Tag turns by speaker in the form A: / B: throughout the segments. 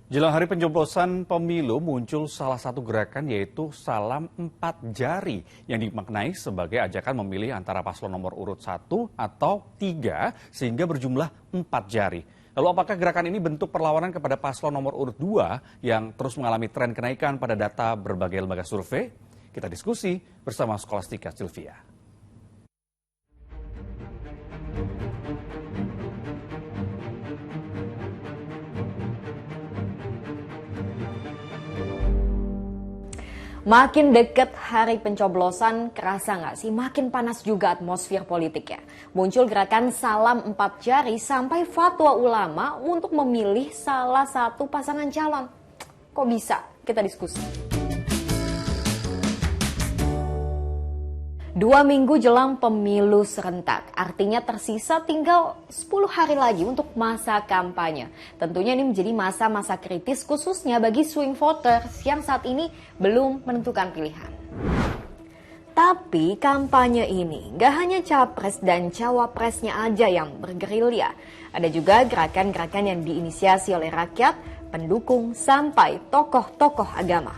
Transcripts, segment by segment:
A: Jelang hari pencoblosan pemilu muncul salah satu gerakan yaitu salam 4 jari yang dimaknai sebagai ajakan memilih antara paslon nomor urut 1 atau 3 sehingga berjumlah 4 jari. Lalu apakah gerakan ini bentuk perlawanan kepada paslon nomor urut 2 yang terus mengalami tren kenaikan pada data berbagai lembaga survei? Kita diskusi bersama Skolastika Sylvia.
B: Makin dekat hari pencoblosan, kerasa nggak sih makin panas juga atmosfer politiknya. Muncul gerakan salam 4 jari sampai fatwa ulama untuk memilih salah satu pasangan calon. Kok bisa? Kita diskusi. 2 minggu jelang pemilu serentak, artinya tersisa tinggal 10 hari lagi untuk masa kampanye. Tentunya ini menjadi masa-masa kritis khususnya bagi swing voters yang saat ini belum menentukan pilihan. Tapi kampanye ini gak hanya capres dan cawapresnya aja yang bergerilya. Ada juga gerakan-gerakan yang diinisiasi oleh rakyat, pendukung, sampai tokoh-tokoh agama.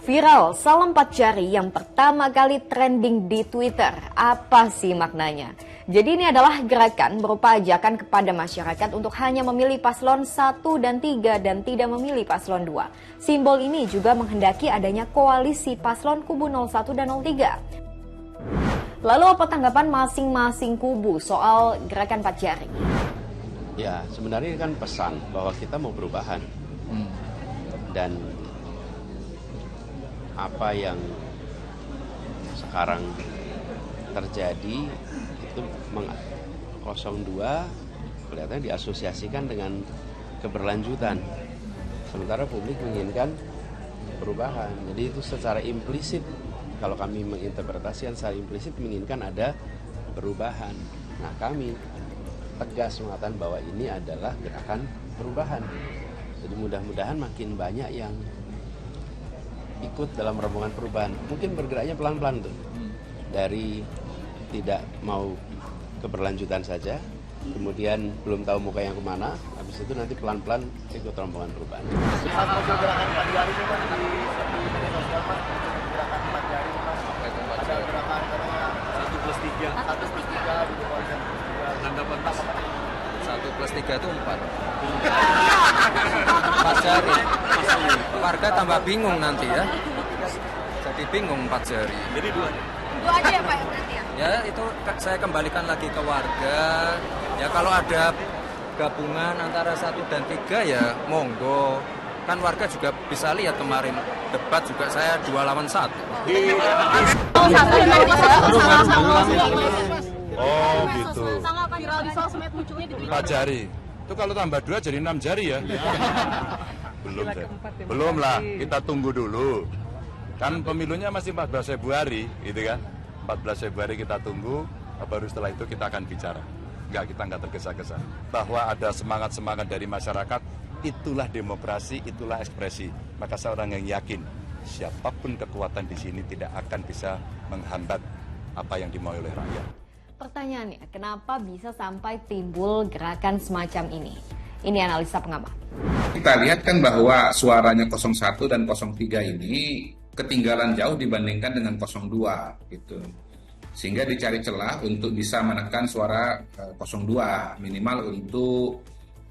B: Viral salam 4 jari yang pertama kali trending di Twitter. Apa sih maknanya? Jadi ini adalah gerakan berupa ajakan kepada masyarakat untuk hanya memilih paslon 1 dan 3 dan tidak memilih paslon 2. Simbol ini juga menghendaki adanya koalisi paslon kubu 01 dan 03. Lalu apa tanggapan masing-masing kubu soal gerakan 4 jari?
C: Ya, sebenarnya ini kan pesan bahwa kita mau perubahan. Dan apa yang sekarang terjadi itu 02 kelihatannya diasosiasikan dengan keberlanjutan, sementara publik menginginkan perubahan. Jadi itu secara implisit, kalau kami menginterpretasikan secara implisit menginginkan ada perubahan. Nah, kami tegas mengatakan bahwa ini adalah gerakan perubahan. Jadi mudah-mudahan makin banyak yang ikut dalam rombongan perubahan. Mungkin bergeraknya pelan-pelan tuh. Dari tidak mau keberlanjutan saja, kemudian belum tahu muka yang kemana, habis itu nanti pelan-pelan ikut rombongan perubahan.
D: Muncul gerakan 4 jari itu kan di media sosial Pak, gerakan 4 jari Mas. Ada gerakan katanya 1+3 gitu Pak.
E: Tanggapan Mas, 1+3 itu 4. 4 jari. Warga tambah bingung nanti ya. Jadi bingung 4 jari.
D: Jadi dua
B: aja ya Pak ya berarti ya?
E: Ya itu saya kembalikan lagi ke warga. Ya kalau ada gabungan antara 1 dan 3 ya monggo. Kan warga juga bisa lihat kemarin debat juga saya 2 lawan 1.
F: Oh gitu.
G: Viral di sosmed munculnya di
F: 4 jari. Itu kalau tambah 2 jadi 6 jari ya. Belum lah, kita tunggu dulu. Kan pemilunya masih 14 Februari, gitu kan. 14 Februari kita tunggu, baru setelah itu kita akan bicara. Kita nggak tergesa-gesa. Bahwa ada semangat-semangat dari masyarakat, itulah demokrasi, itulah ekspresi. Maka seorang yang yakin, siapapun kekuatan di sini tidak akan bisa menghambat apa yang dimau oleh rakyat.
B: Pertanyaannya, kenapa bisa sampai timbul gerakan semacam ini? Ini analisa pengamat.
H: Kita lihat kan bahwa suaranya 01 dan 03 ini ketinggalan jauh dibandingkan dengan 02 gitu. Sehingga dicari celah untuk bisa menekan suara 02 minimal untuk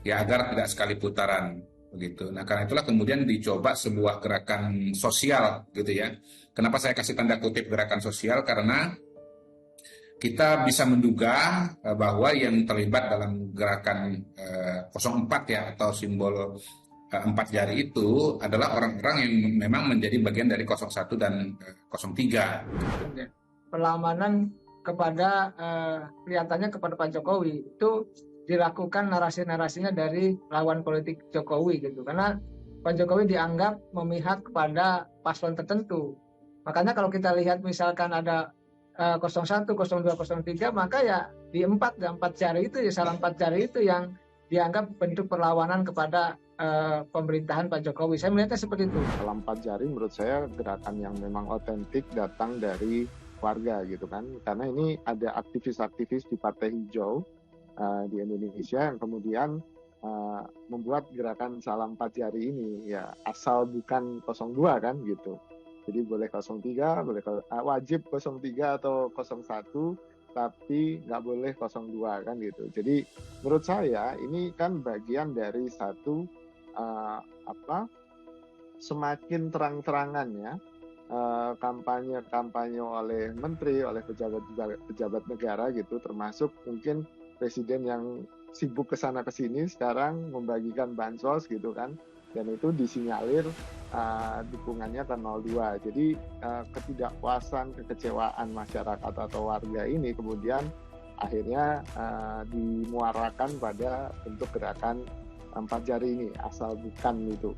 H: ya agar tidak sekali putaran begitu. Nah, karena itulah kemudian dicoba sebuah gerakan sosial gitu ya. Kenapa saya kasih tanda kutip gerakan sosial? Karena kita bisa menduga bahwa yang terlibat dalam gerakan 04 ya atau simbol 4 jari itu adalah orang-orang yang memang menjadi bagian dari 01 dan 03.
I: Perlawanan kepada kelihatannya kepada Pak Jokowi itu dilakukan narasi-narasinya dari lawan politik Jokowi gitu. Karena Pak Jokowi dianggap memihak kepada paslon tertentu. Makanya kalau kita lihat misalkan ada 01, 02, 03, maka ya di 4 jari itu ya salam 4 jari itu yang dianggap bentuk perlawanan kepada pemerintahan Pak Jokowi. Saya melihatnya seperti itu.
J: Salam 4 jari menurut saya gerakan yang memang otentik datang dari warga gitu kan. Karena ini ada aktivis-aktivis di Partai Hijau di Indonesia yang kemudian membuat gerakan salam 4 jari ini ya asal bukan 02 kan gitu. Jadi boleh 03, wajib 03 atau 01, tapi nggak boleh 02 kan gitu. Jadi menurut saya ini kan bagian dari satu semakin terang-terangannya kampanye oleh menteri, oleh pejabat negara gitu, termasuk mungkin presiden yang sibuk kesana kesini sekarang membagikan bansos gitu kan, dan itu disinyalir dukungannya ke 02. Jadi ketidakpuasan, kekecewaan masyarakat atau warga ini kemudian akhirnya dimuarakan pada bentuk gerakan 4 jari ini, asal bukan itu.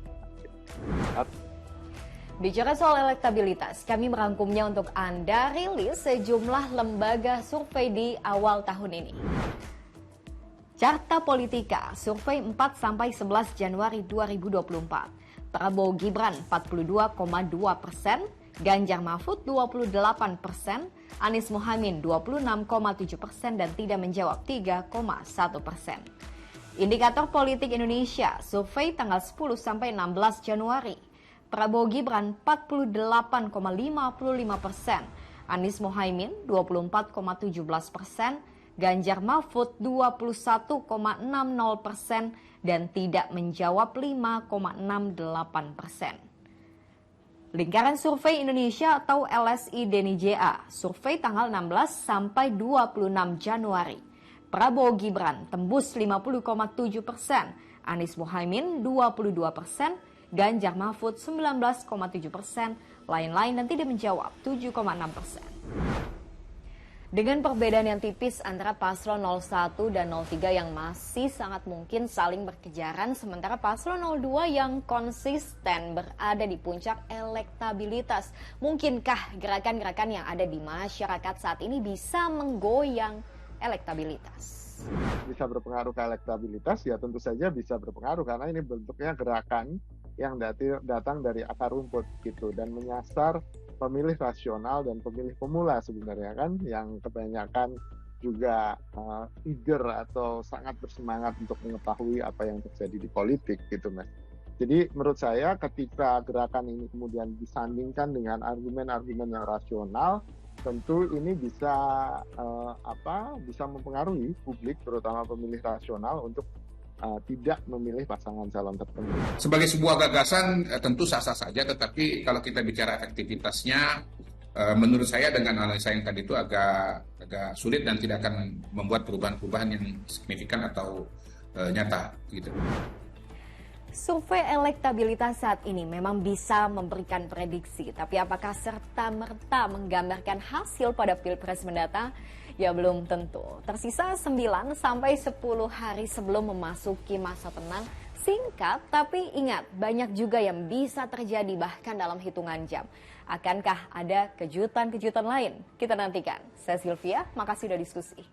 B: Bicara soal elektabilitas, kami merangkumnya untuk Anda, rilis sejumlah lembaga survei di awal tahun ini. Carta Politika, survei 4-11 Januari 2024. Prabowo Gibran 42,2%, Ganjar Mahfud 28%, Anies Mohaimin 26,7% dan tidak menjawab 3,1%. Indikator Politik Indonesia, survei tanggal 10-16 Januari. Prabowo Gibran 48,55%, Anies Mohaimin 24,17%, Ganjar Mahfud 21,60% dan tidak menjawab 5,68%. Lingkaran Survei Indonesia atau LSI DNIJA, survei tanggal 16-26 Januari. Prabowo Gibran tembus 50,7%, Anies Mohaimin 22%, Ganjar Mahfud 19,7%, lain-lain dan tidak menjawab 7,6%. Dengan perbedaan yang tipis antara paslon 01 dan 03 yang masih sangat mungkin saling berkejaran, sementara paslon 02 yang konsisten berada di puncak elektabilitas. Mungkinkah gerakan-gerakan yang ada di masyarakat saat ini bisa menggoyang elektabilitas?
J: Bisa berpengaruh ke elektabilitas, ya tentu saja bisa berpengaruh karena ini bentuknya gerakan yang datang dari akar rumput gitu dan menyasar pemilih rasional dan pemilih pemula sebenarnya kan, yang kebanyakan juga eager atau sangat bersemangat untuk mengetahui apa yang terjadi di politik gitu Mas. Jadi menurut saya ketika gerakan ini kemudian disandingkan dengan argumen-argumen yang rasional, tentu ini bisa bisa mempengaruhi publik terutama pemilih rasional untuk tidak memilih pasangan calon tertentu.
H: Sebagai sebuah gagasan tentu sah-sah saja, tetapi kalau kita bicara efektivitasnya, menurut saya dengan analisa yang tadi itu agak sulit dan tidak akan membuat perubahan-perubahan yang signifikan atau nyata gitu.
B: Survei elektabilitas saat ini memang bisa memberikan prediksi, tapi apakah serta-merta menggambarkan hasil pada Pilpres mendatang? Ya belum tentu. Tersisa 9-10 hari sebelum memasuki masa tenang. Singkat, tapi ingat, banyak juga yang bisa terjadi bahkan dalam hitungan jam. Akankah ada kejutan-kejutan lain? Kita nantikan. Saya Sylvia, makasih sudah diskusi.